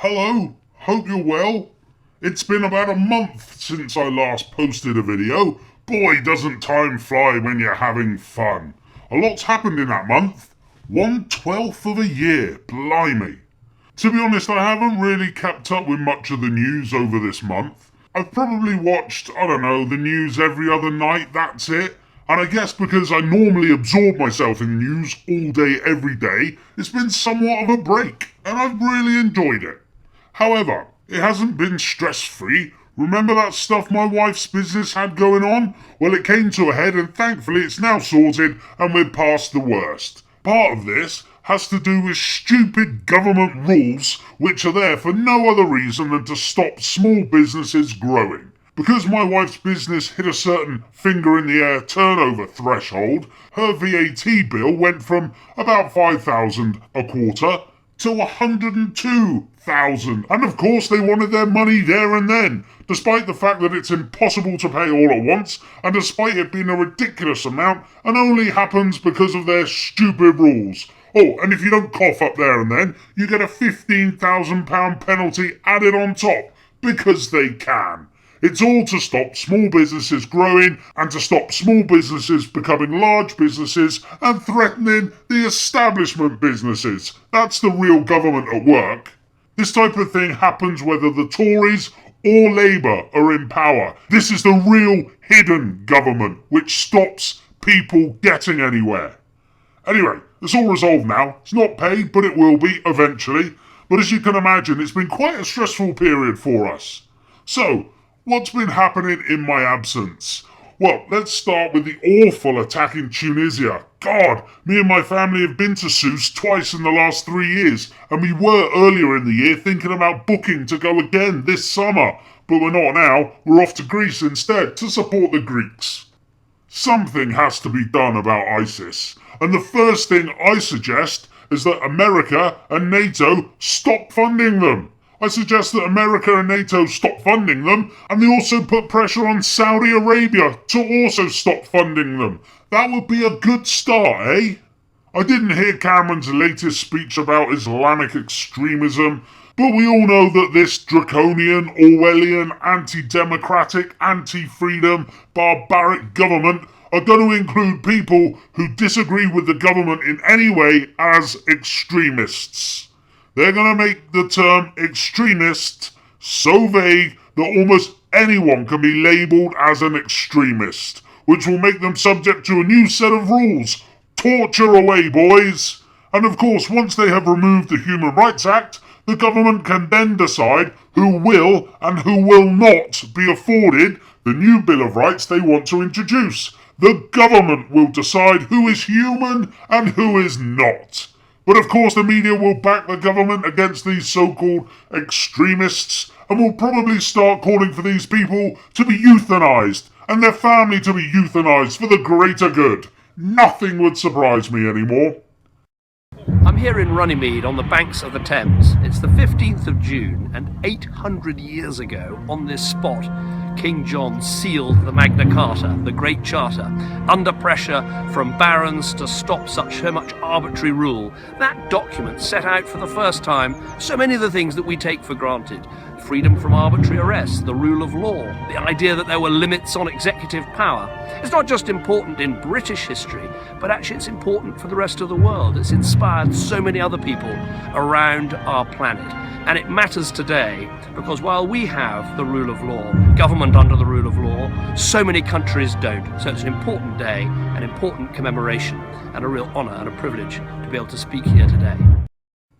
Hello, hope you're well. It's been about a month since I last posted a video. Boy, doesn't time fly when you're having fun. A lot's happened in that month. 1/12 of a year, blimey. To be honest, I haven't really kept up with much of the news over this month. I've probably watched, the news every other night, that's it. And I guess because I normally absorb myself in news all day, every day, it's been somewhat of a break, and I've really enjoyed it. However, it hasn't been stress-free. Remember that stuff my wife's business had going on? Well, it came to a head and thankfully it's now sorted and we're past the worst. Part of this has to do with stupid government rules which are there for no other reason than to stop small businesses growing. Because my wife's business hit a certain finger-in-the-air turnover threshold, her VAT bill went from about $5,000 a quarter to $102,000. And of course they wanted their money there and then, despite the fact that it's impossible to pay all at once, and despite it being a ridiculous amount, and only happens because of their stupid rules. Oh, and if you don't cough up there and then, you get a £15,000 penalty added on top, because they can. It's all to stop small businesses growing and to stop small businesses becoming large businesses and threatening the establishment businesses. That's the real government at work. This type of thing happens whether the Tories or Labour are in power. This is the real hidden government which stops people getting anywhere. Anyway, it's all resolved now. It's not paid, but it will be eventually. But as you can imagine, it's been quite a stressful period for us. So, what's been happening in my absence? Well, let's start with the awful attack in Tunisia. God, me and my family have been to Sousse twice in the last 3 years, and we were earlier in the year thinking about booking to go again this summer. But we're not now, we're off to Greece instead to support the Greeks. Something has to be done about ISIS, and the first thing I suggest is that America and NATO stop funding them. I suggest that America and NATO stop funding them, and they also put pressure on Saudi Arabia to also stop funding them. That would be a good start, eh? I didn't hear Cameron's latest speech about Islamic extremism, but we all know that this draconian, Orwellian, anti-democratic, anti-freedom, barbaric government are going to include people who disagree with the government in any way as extremists. They're going to make the term extremist so vague that almost anyone can be labelled as an extremist, which will make them subject to a new set of rules. Torture away, boys! And of course, once they have removed the Human Rights Act, the government can then decide who will and who will not be afforded the new Bill of Rights they want to introduce. The government will decide who is human and who is not. But of course the media will back the government against these so-called extremists and will probably start calling for these people to be euthanized and their family to be euthanized for the greater good. Nothing would surprise me anymore. I'm here in Runnymede on the banks of the Thames. It's the 15th of June, and 800 years ago on this spot King John sealed the Magna Carta, the Great Charter, under pressure from barons to stop so much arbitrary rule. That document set out for the first time so many of the things that we take for granted. Freedom from arbitrary arrest, the rule of law, the idea that there were limits on executive power. It's not just important in British history, but actually it's important for the rest of the world. It's inspired so many other people around our planet. And it matters today because while we have the rule of law, government under the rule of law, so many countries don't. So it's an important day, an important commemoration, and a real honour and a privilege to be able to speak here today.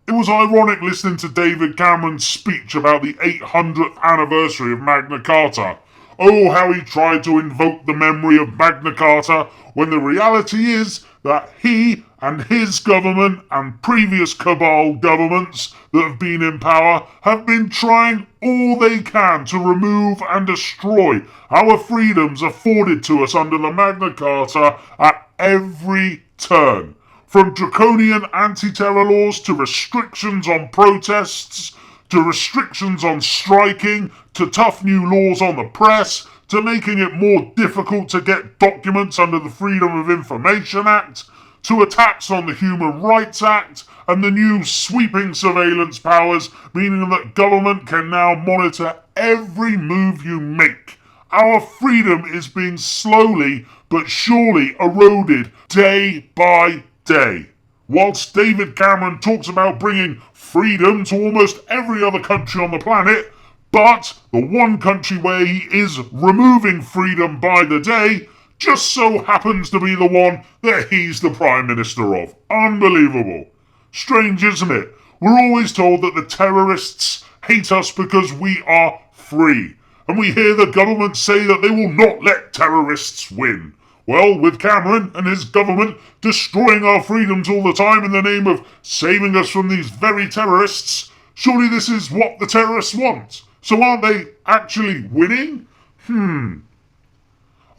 It was ironic listening to David Cameron's speech about the 800th anniversary of Magna Carta. Oh, how he tried to invoke the memory of Magna Carta, when the reality is that he and his government and previous cabal governments that have been in power have been trying all they can to remove and destroy our freedoms afforded to us under the Magna Carta at every turn. From draconian anti-terror laws to restrictions on protests, to restrictions on striking, to tough new laws on the press, to making it more difficult to get documents under the Freedom of Information Act, to attacks on the Human Rights Act and the new sweeping surveillance powers, meaning that government can now monitor every move you make. Our freedom is being slowly but surely eroded day by day. Whilst David Cameron talks about bringing freedom to almost every other country on the planet, but the one country where he is removing freedom by the day just so happens to be the one that he's the Prime Minister of. Unbelievable. Strange, isn't it? We're always told that the terrorists hate us because we are free. And we hear the government say that they will not let terrorists win. Well, with Cameron and his government destroying our freedoms all the time in the name of saving us from these very terrorists, surely this is what the terrorists want. So aren't they actually winning?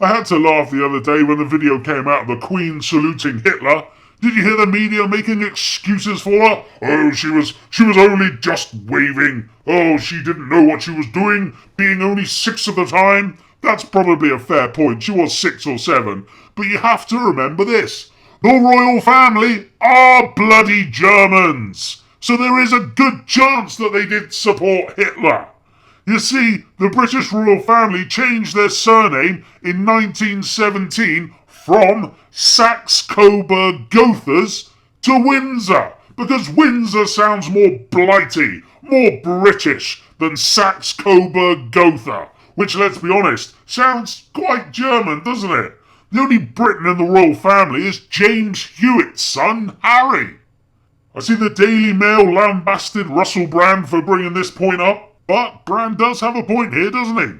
I had to laugh the other day when the video came out of the Queen saluting Hitler. Did you hear the media making excuses for her? Oh, she was only just waving. Oh, she didn't know what she was doing, being only 6 at the time. That's probably a fair point. She was 6 or 7. But you have to remember this. The royal family are bloody Germans. So there is a good chance that they did support Hitler. You see, the British royal family changed their surname in 1917 from Saxe-Coburg-Gothas to Windsor, because Windsor sounds more blighty, more British than Saxe-Coburg-Gotha, which, let's be honest, sounds quite German, doesn't it? The only Briton in the royal family is James Hewitt's son, Harry. I see the Daily Mail lambasted Russell Brand for bringing this point up, but Brand does have a point here, doesn't he?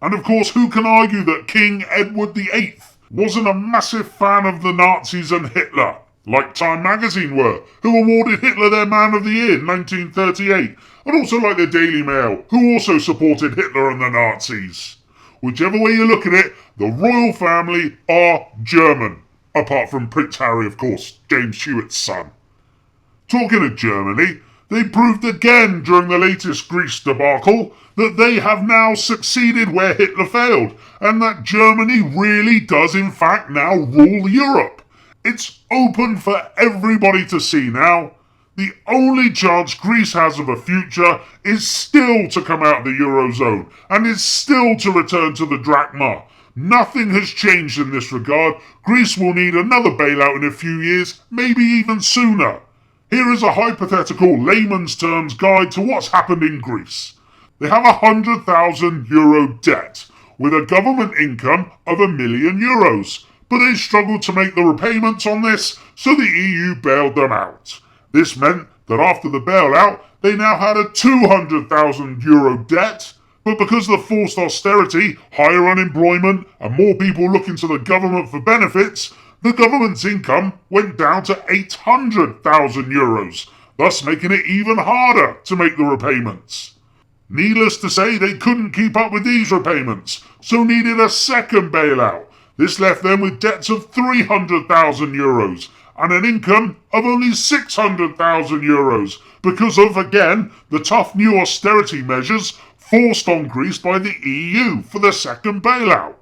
And of course, who can argue that King Edward VIII wasn't a massive fan of the Nazis and Hitler, like Time magazine were, who awarded Hitler their Man of the Year in 1938, and also like the Daily Mail, who also supported Hitler and the Nazis. Whichever way you look at it, the royal family are German, apart from Prince Harry, of course, James Hewitt's son. Talking of Germany, they proved again during the latest Greece debacle that they have now succeeded where Hitler failed, and that Germany really does in fact now rule Europe. It's open for everybody to see now. The only chance Greece has of a future is still to come out of the Eurozone, and is still to return to the drachma. Nothing has changed in this regard. Greece will need another bailout in a few years, maybe even sooner. Here is a hypothetical layman's terms guide to what's happened in Greece. They have €100,000 debt, with a government income of €1,000,000, but they struggled to make the repayments on this, so the EU bailed them out. This meant that after the bailout, they now had a €200,000 debt, but because of the forced austerity, higher unemployment, and more people looking to the government for benefits, the government's income went down to €800,000, thus making it even harder to make the repayments. Needless to say, they couldn't keep up with these repayments, so needed a second bailout. This left them with debts of €300,000 and an income of only €600,000 because of, again, the tough new austerity measures forced on Greece by the EU for the second bailout.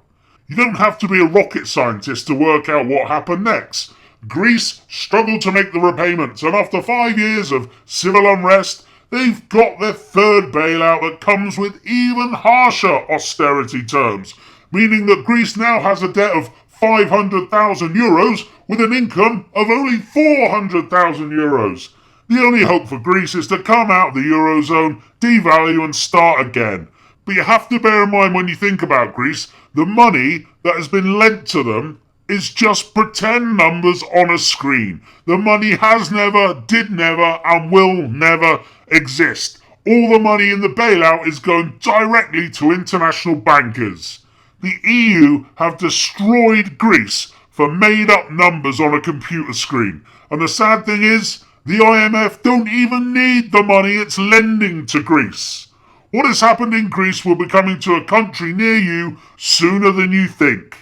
You don't have to be a rocket scientist to work out what happened next. Greece struggled to make the repayments, and after 5 years of civil unrest, they've got their third bailout that comes with even harsher austerity terms, meaning that Greece now has a debt of €500,000 with an income of only €400,000. The only hope for Greece is to come out of the Eurozone, devalue and start again. But you have to bear in mind when you think about Greece, the money that has been lent to them is just pretend numbers on a screen. The money has never, did never, and will never exist. All the money in the bailout is going directly to international bankers. The EU have destroyed Greece for made-up numbers on a computer screen. And the sad thing is, the IMF don't even need the money it's lending to Greece. What has happened in Greece will be coming to a country near you sooner than you think.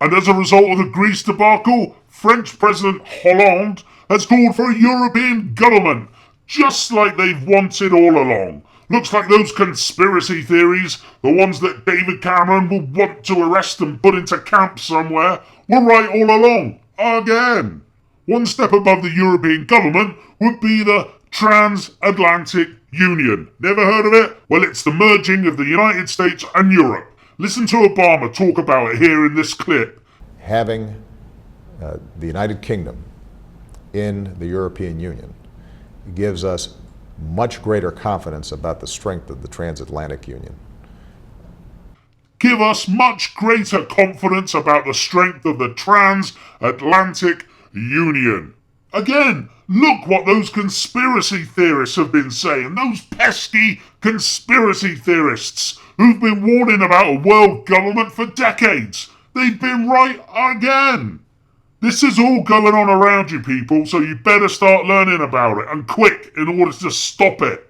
And as a result of the Greece debacle, French President Hollande has called for a European government, just like they've wanted all along. Looks like those conspiracy theories, the ones that David Cameron will want to arrest and put into camp somewhere, were right all along. Again. One step above the European government would be the Transatlantic Union. Never heard of it? Well, it's the merging of the United States and Europe. Listen to Obama talk about it here in this clip. Having the United Kingdom in the European Union gives us much greater confidence about the strength of the transatlantic union. Give us much greater confidence about the strength of the transatlantic union. Again, look what those conspiracy theorists have been saying. Those pesky conspiracy theorists who've been warning about a world government for decades. They've been right again. This is all going on around you people, so you better start learning about it, and quick, in order to stop it.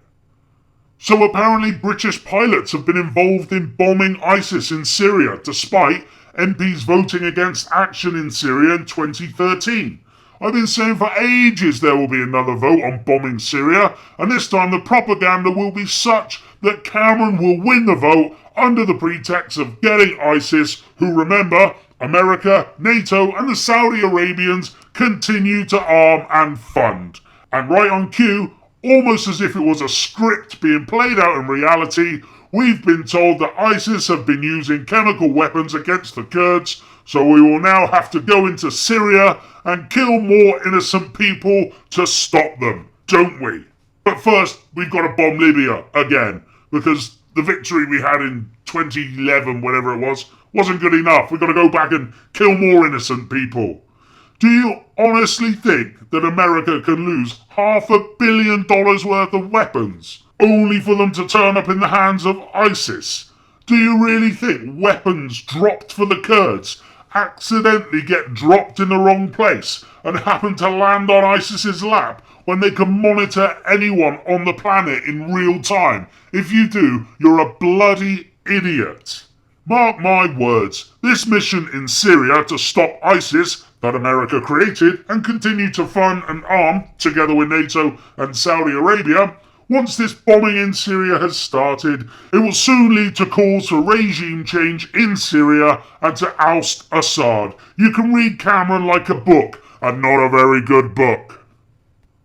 So apparently British pilots have been involved in bombing ISIS in Syria, despite MPs voting against action in Syria in 2013. I've been saying for ages there will be another vote on bombing Syria, and this time the propaganda will be such that Cameron will win the vote under the pretext of getting ISIS, who, remember, America, NATO and the Saudi Arabians continue to arm and fund. And right on cue, almost as if it was a script being played out in reality, we've been told that ISIS have been using chemical weapons against the Kurds, so we will now have to go into Syria and kill more innocent people to stop them, don't we? But first, we've got to bomb Libya again, because the victory we had in 2011, whatever it was, wasn't good enough. We've got to go back and kill more innocent people. Do you honestly think that America can lose $500 million worth of weapons only for them to turn up in the hands of ISIS? Do you really think weapons dropped for the Kurds accidentally get dropped in the wrong place and happen to land on ISIS's lap when they can monitor anyone on the planet in real time? If you do, you're a bloody idiot. Mark my words, this mission in Syria to stop ISIS that America created and continue to fund and arm, together with NATO and Saudi Arabia, once this bombing in Syria has started, it will soon lead to calls for regime change in Syria and to oust Assad. You can read Cameron like a book, and not a very good book.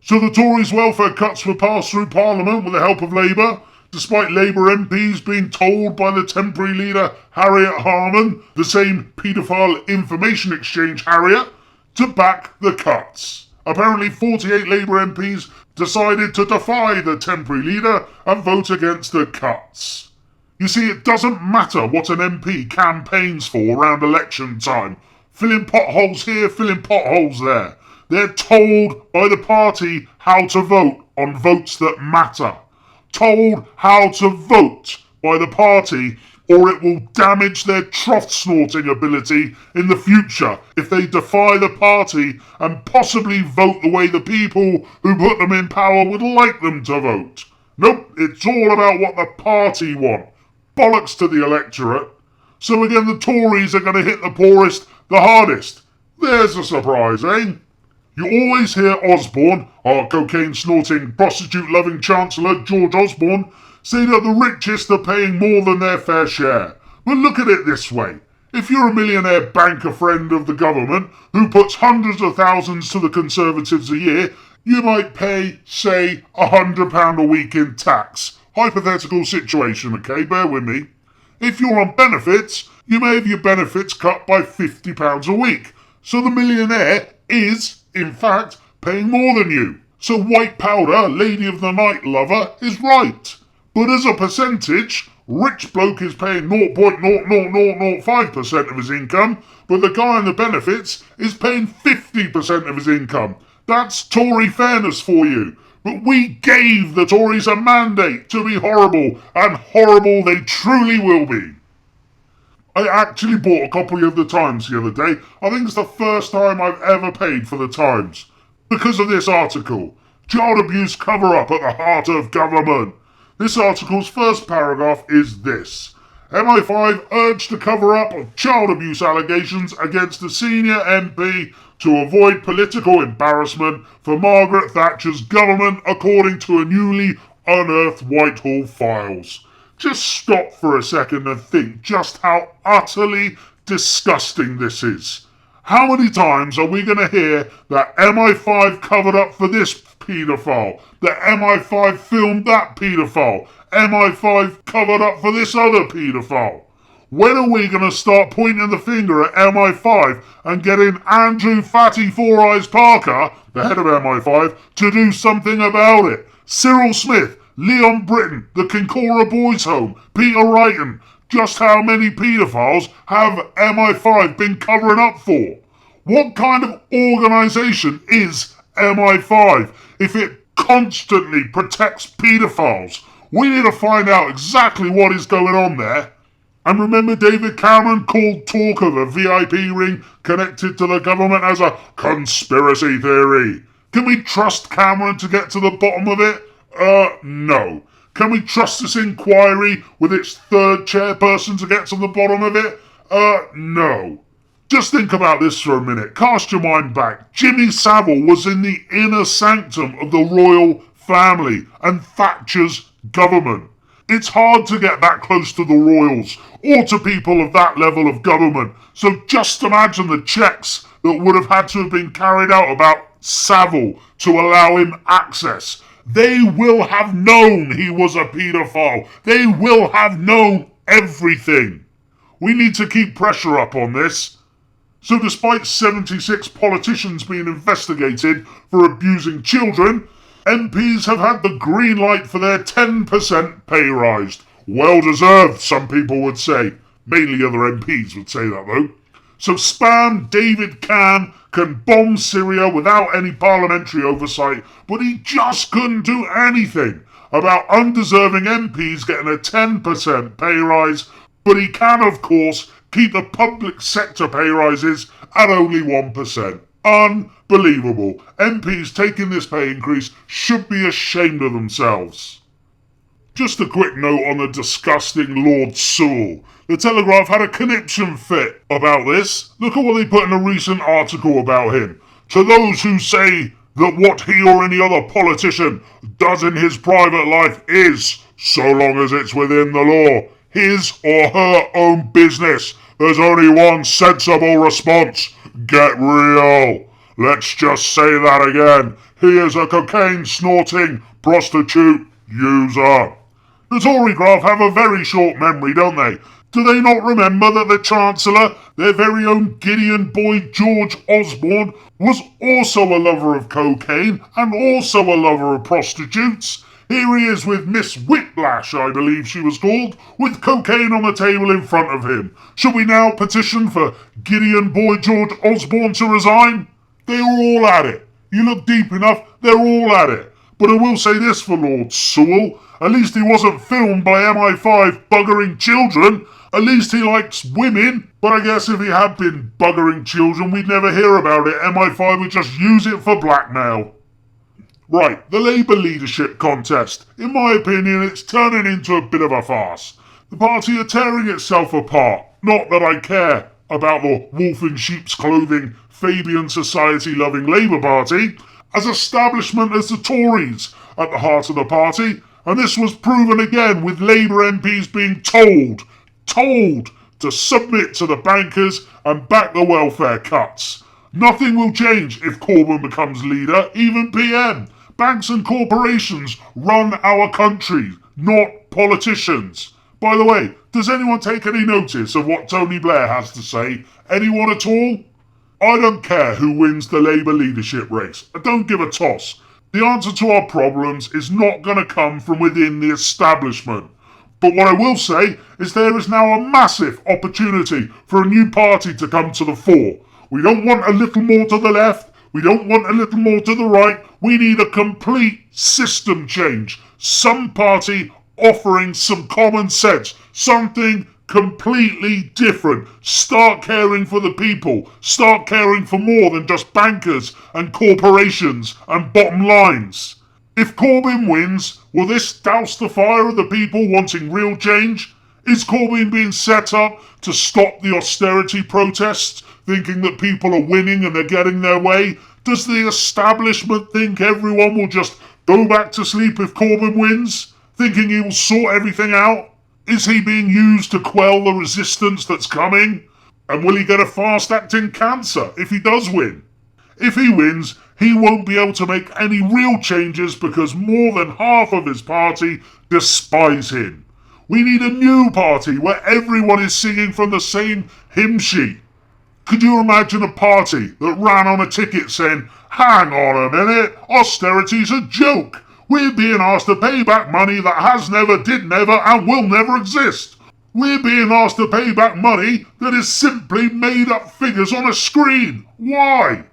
So the Tories' welfare cuts were passed through Parliament with the help of Labour, despite Labour MPs being told by the temporary leader Harriet Harman, the same paedophile information exchange Harriet, to back the cuts. Apparently 48 Labour MPs decided to defy the temporary leader and vote against the cuts. You see, it doesn't matter what an MP campaigns for around election time. Filling potholes here, filling potholes there. They're told by the party how to vote on votes that matter. Told how to vote by the party, or it will damage their trough-snorting ability in the future if they defy the party and possibly vote the way the people who put them in power would like them to vote. Nope, it's all about what the party want. Bollocks to the electorate. So again, the Tories are going to hit the poorest the hardest. There's a surprise, eh? You always hear Osborne, our cocaine-snorting, prostitute-loving Chancellor George Osborne, say that the richest are paying more than their fair share. But look at it this way. If you're a millionaire banker friend of the government who puts hundreds of thousands to the Conservatives a year, you might pay, say, £100 a week in tax. Hypothetical situation, okay? Bear with me. If you're on benefits, you may have your benefits cut by £50 a week. So the millionaire is, in fact, paying more than you. So white powder, lady of the night lover, is right. But as a percentage, rich bloke is paying 0.00005% of his income, but the guy on the benefits is paying 50% of his income. That's Tory fairness for you. But we gave the Tories a mandate to be horrible, and horrible they truly will be. I actually bought a copy of the Times the other day. I think it's the first time I've ever paid for the Times. Because of this article. Child abuse cover-up at the heart of government. This article's first paragraph is this. MI5 urged to cover up of child abuse allegations against a senior MP to avoid political embarrassment for Margaret Thatcher's government, according to a newly unearthed Whitehall files. Just stop for a second and think just how utterly disgusting this is. How many times are we going to hear that MI5 covered up for this paedophile, that MI5 filmed that paedophile, MI5 covered up for this other paedophile? When are we going to start pointing the finger at MI5 and getting Andrew Fatty Four Eyes Parker, the head of MI5, to do something about it? Cyril Smith, Leon Britton, the Kincora Boys Home, Peter Wrighton. Just how many paedophiles have MI5 been covering up for? What kind of organisation is MI5 if it constantly protects paedophiles? We need to find out exactly what is going on there. And remember, David Cameron called talk of a VIP ring connected to the government as a conspiracy theory. Can we trust Cameron to get to the bottom of it? No. Can we trust this inquiry with its third chairperson to get to the bottom of it? No. Just think about this for a minute. Cast your mind back. Jimmy Savile was in the inner sanctum of the royal family and Thatcher's government. It's hard to get that close to the royals or to people of that level of government. So just imagine the checks that would have had to have been carried out about Savile to allow him access. They will have known he was a paedophile. They will have known everything. We need to keep pressure up on this. So despite 76 politicians being investigated for abusing children, MPs have had the green light for their 10% pay rise. Well deserved, some people would say. Mainly other MPs would say that though. So spam David can bomb Syria without any parliamentary oversight, but he just couldn't do anything about undeserving MPs getting a 10% pay rise, but he can, of course, keep the public sector pay rises at only 1%. Unbelievable. MPs taking this pay increase should be ashamed of themselves. Just a quick note on the disgusting Lord Sewell. The Telegraph had a conniption fit about this. Look at what they put in a recent article about him. To those who say that what he or any other politician does in his private life is, so long as it's within the law, his or her own business, there's only one sensible response. Get real. Let's just say that again. He is a cocaine-snorting prostitute user. The Tory graph have a very short memory, don't they? Do they not remember that the Chancellor, their very own Gideon Boy George Osborne, was also a lover of cocaine and also a lover of prostitutes? Here he is with Miss Whiplash, I believe she was called, with cocaine on the table in front of him. Should we now petition for Gideon Boy George Osborne to resign? They are all at it. You look deep enough, they're all at it. But I will say this for Lord Sewell. At least he wasn't filmed by MI5 buggering children. At least he likes women. But I guess if he had been buggering children, we'd never hear about it. MI5 would just use it for blackmail. Right, the Labour leadership contest. In my opinion, it's turning into a bit of a farce. The party are tearing itself apart. Not that I care about the wolf in sheep's clothing, Fabian society-loving Labour Party. As establishment as the Tories at the heart of the party, and this was proven again with Labour MPs being told to submit to the bankers and back the welfare cuts. Nothing will change if Corbyn becomes leader, even PM. Banks and corporations run our country, not politicians. By the way, does anyone take any notice of what Tony Blair has to say? Anyone at all? I don't care who wins the Labour leadership race. I don't give a toss. The answer to our problems is not going to come from within the establishment. But what I will say is there is now a massive opportunity for a new party to come to the fore. We don't want a little more to the left. We don't want a little more to the right. We need a complete system change. Some party offering some common sense. Something completely different. Start caring for the people. Start caring for more than just bankers and corporations and bottom lines. If Corbyn wins, will this douse the fire of the people wanting real change? Is Corbyn being set up to stop the austerity protests, thinking that people are winning and they're getting their way? Does the establishment think everyone will just go back to sleep if Corbyn wins, thinking he will sort everything out? Is he being used to quell the resistance that's coming? And will he get a fast-acting cancer if he does win? If he wins, he won't be able to make any real changes because more than half of his party despise him. We need a new party where everyone is singing from the same hymn sheet. Could you imagine a party that ran on a ticket saying, "Hang on a minute, austerity's a joke. We're being asked to pay back money that has never, did never, and will never exist. We're being asked to pay back money that is simply made up figures on a screen. Why?"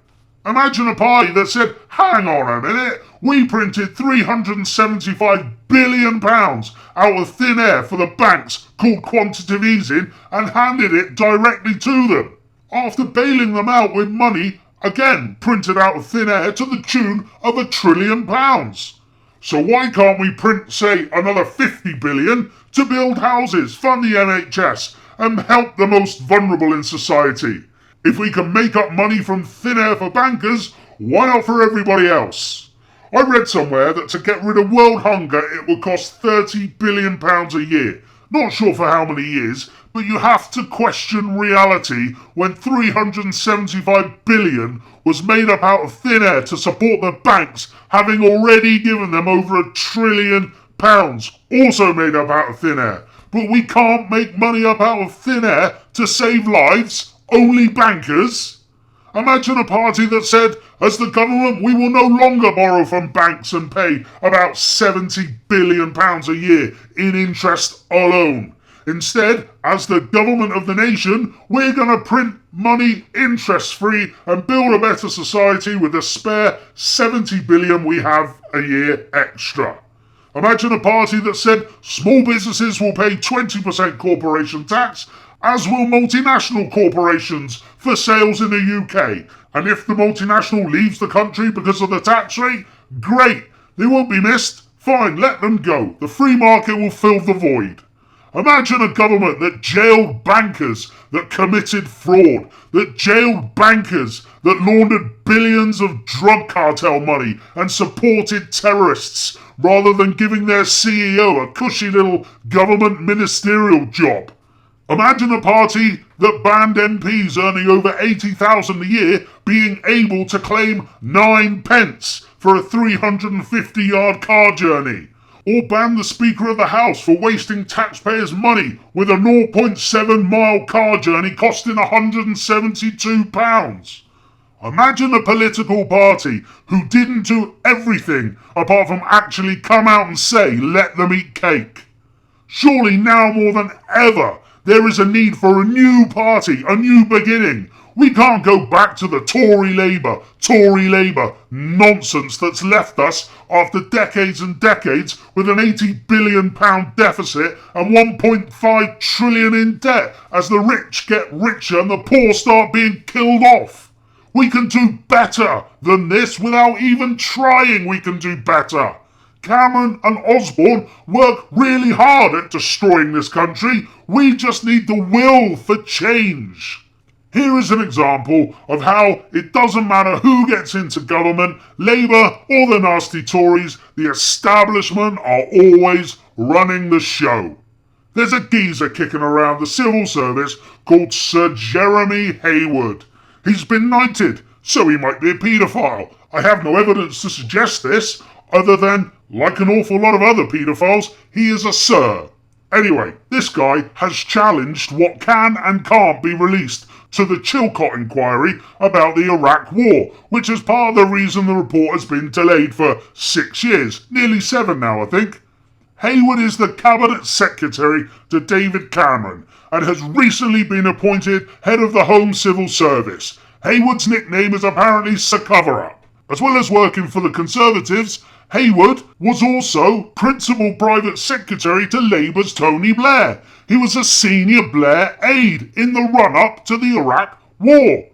Imagine a party that said, "Hang on a minute, we printed £375 billion out of thin air for the banks called quantitative easing and handed it directly to them, after bailing them out with money, again printed out of thin air to the tune of £1 trillion. So why can't we print, say, another 50 billion to build houses, fund the NHS, and help the most vulnerable in society? If we can make up money from thin air for bankers, why not for everybody else? I read somewhere that to get rid of world hunger it would cost £30 billion a year. Not sure for how many years, but you have to question reality when 375 billion was made up out of thin air to support the banks, having already given them over £1 trillion, also made up out of thin air. But we can't make money up out of thin air to save lives, only bankers. Imagine a party that said, as the government, we will no longer borrow from banks and pay about £70 billion a year in interest alone. Instead, as the government of the nation, we're going to print money interest-free and build a better society with the spare £70 billion we have a year extra. Imagine a party that said small businesses will pay 20% corporation tax, as will multinational corporations for sales in the UK. And if the multinational leaves the country because of the tax rate, great, they won't be missed. Fine, let them go. The free market will fill the void. Imagine a government that jailed bankers that committed fraud, that jailed bankers that laundered billions of drug cartel money and supported terrorists, rather than giving their CEO a cushy little government ministerial job. Imagine a party that banned MPs earning over 80,000 a year being able to claim 9 pence for a 350-yard car journey. Or ban the Speaker of the House for wasting taxpayers' money with a 0.7-mile car journey costing £172. Imagine a political party who didn't do everything apart from actually come out and say, let them eat cake. Surely now more than ever, there is a need for a new party, a new beginning. We can't go back to the Tory Labour nonsense that's left us after decades and decades with an £80 billion deficit and 1.5 trillion in debt as the rich get richer and the poor start being killed off. We can do better than this without even trying. We can do better. Cameron and Osborne work really hard at destroying this country. We just need the will for change. Here is an example of how it doesn't matter who gets into government, Labour or the nasty Tories, the establishment are always running the show. There's a geezer kicking around the civil service called Sir Jeremy Hayward. He's been knighted, so he might be a paedophile. I have no evidence to suggest this, other than, like an awful lot of other paedophiles, he is a sir. Anyway, this guy has challenged what can and can't be released to the Chilcot inquiry about the Iraq War, which is part of the reason the report has been delayed for 6 years, nearly 7 now I think. Hayward is the Cabinet Secretary to David Cameron and has recently been appointed head of the Home Civil Service. Hayward's nickname is apparently Sir Cover-Up. As well as working for the Conservatives, Hayward was also Principal Private Secretary to Labour's Tony Blair. He was a senior Blair aide in the run-up to the Iraq War.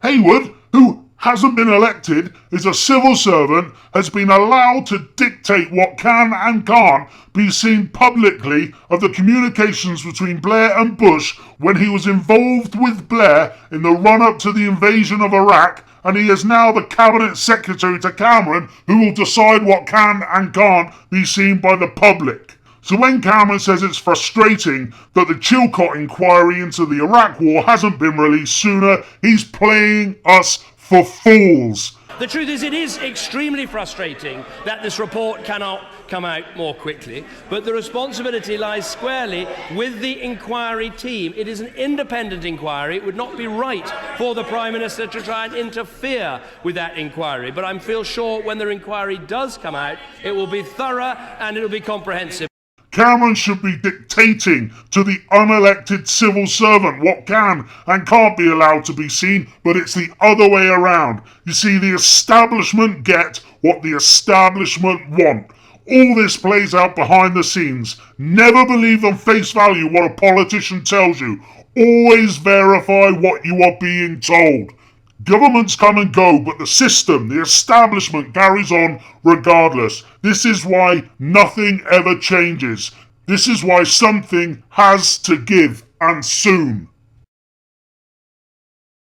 Hayward, who hasn't been elected, is a civil servant, has been allowed to dictate what can and can't be seen publicly of the communications between Blair and Bush when he was involved with Blair in the run-up to the invasion of Iraq, and he is now the Cabinet Secretary to Cameron, who will decide what can and can't be seen by the public. So when Cameron says it's frustrating that the Chilcot inquiry into the Iraq War hasn't been released sooner, he's playing us for fools. The truth is, it is extremely frustrating that this report cannot come out more quickly, but the responsibility lies squarely with the inquiry team. It is an independent inquiry. It would not be right for the Prime Minister to try and interfere with that inquiry, but I feel sure when the inquiry does come out, it will be thorough and it will be comprehensive. Cameron should be dictating to the unelected civil servant what can and can't be allowed to be seen, but it's the other way around. You see, the establishment get what the establishment want. All this plays out behind the scenes. Never believe on face value what a politician tells you. Always verify what you are being told. Governments come and go, but the system, the establishment carries on regardless. This is why nothing ever changes. This is why something has to give, and soon.